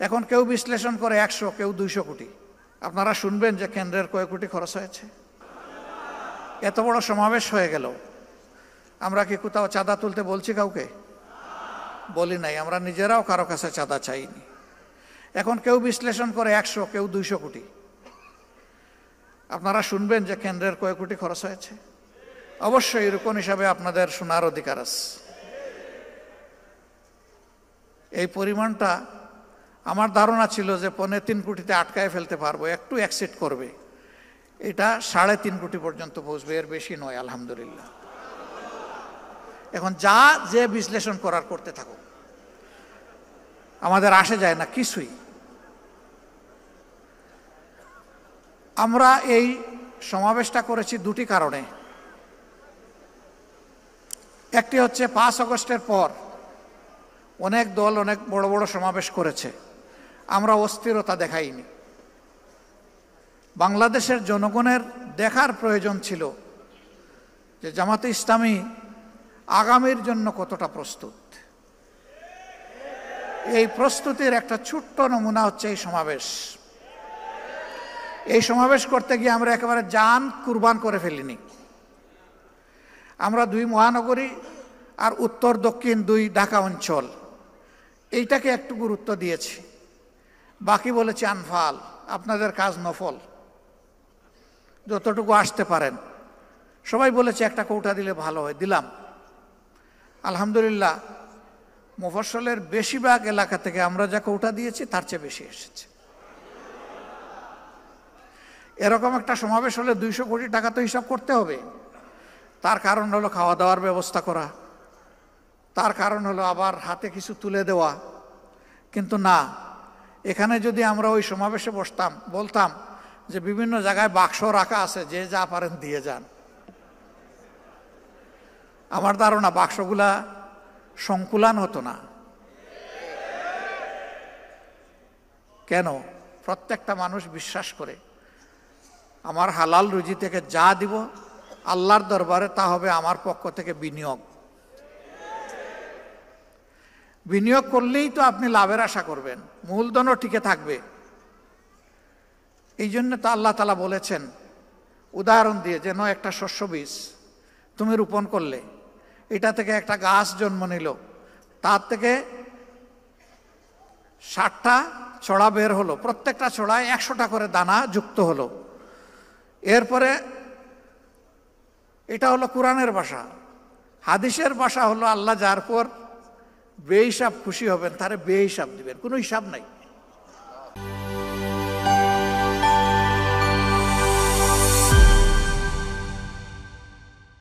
এখন কেউ বিশ্লেষণ করে 100, কেউ 200 কোটি। আপনারা শুনবেন যে কেন্দ্রের কয় কোটি খরচ হয়েছে। এত বড় সমাবেশ হয়ে গেল, আমরা কি কোথাও চাঁদা তুলতে বলছি কাউকে? বলি নাই। আমরা নিজেরাও কারো কাছে চাঁদা চাইনি। এখন কেউ বিশ্লেষণ করে 100, কেউ 200 কোটি। আপনারা শুনবেন যে কেন্দ্রের কয় কোটি খরচ হয়েছে। অবশ্যই এরকম হিসাবে আপনাদের শোনার অধিকার আছে। এই পরিমাণটা আমার ধারণা ছিল যে 3.25 কোটিতে আটকায় ফেলতে পারবো, একটু এক্সিট করবে। এটা 3.5 কোটি পর্যন্ত পৌঁছবে, এর বেশি নয় আলহামদুলিল্লাহ। এখন যে বিশ্লেষণ করার করতে থাকো, আমাদের আসে যায় না কিছুই। আমরা এই সমাবেশটা করেছি দুটি কারণে। একটি হচ্ছে 5 আগস্টের পর অনেক দল অনেক বড় বড় সমাবেশ করেছে, আমরা অস্থিরতা দেখাইনি। বাংলাদেশের জনগণের দেখার প্রয়োজন ছিল যে জামাতে ইসলামী আগামীর জন্য কতটা প্রস্তুত। এই প্রস্তুতির একটা ছোট্ট নমুনা হচ্ছে এই সমাবেশ। এই সমাবেশ করতে গিয়ে আমরা একেবারে জান কুরবান করে ফেলিনি। আমরা 2 মহানগরী আর উত্তর দক্ষিণ 2 ঢাকা অঞ্চল, এইটাকে একটু গুরুত্ব দিয়েছি। বাকি বলেছি আনফাল, আপনাদের কাজ নফল, যতটুকু আসতে পারেন। সবাই বলেছে একটা কৌটা দিলে ভালো হয়, দিলাম। আলহামদুলিল্লাহ, মুফস্সলের বেশিরভাগ এলাকা থেকে আমরা যা কৌটা দিয়েছি তার চেয়ে বেশি এসেছে। এরকম একটা সমাবেশ হলে 200 কোটি টাকা তো হিসাব করতে হবে। তার কারণ হলো খাওয়া দাওয়ার ব্যবস্থা করা, তার কারণ হলো আবার হাতে কিছু তুলে দেওয়া। কিন্তু না, এখানে যদি আমরা ওই সমাবেশে বসতাম, বলতাম যে বিভিন্ন জায়গায় বাক্স রাখা আছে, যে যা পারেন দিয়ে যান, আমার ধারণা বাক্সগুলা সংকুলান হতো না। কেন? প্রত্যেকটা মানুষ বিশ্বাস করে আমার হালাল রুজি থেকে যা দিব আল্লাহর দরবারে তা হবে আমার পক্ষ থেকে বিনিয়োগ। বিনিয়োগ করলেই তো আপনি লাভের আশা করবেন, মূলধনও টিকে থাকবে। এই জন্য তো আল্লাহ তাআলা বলেছেন উদাহরণ দিয়ে, যেন একটা শস্য বীজ তুমি রোপণ করলে, এটা থেকে একটা গাছ জন্ম নিল, তার থেকে 60টা ছড়া বের হলো, প্রত্যেকটা ছড়ায় 100টা করে দানা যুক্ত হলো। এরপরে এটা হলো কোরআনের ভাষা। হাদিসের ভাষা হলো আল্লাহ যার পর বেহিসাব খুশি হবেন তারে বেহিসাব দিবেন, কোনো হিসাব নাই।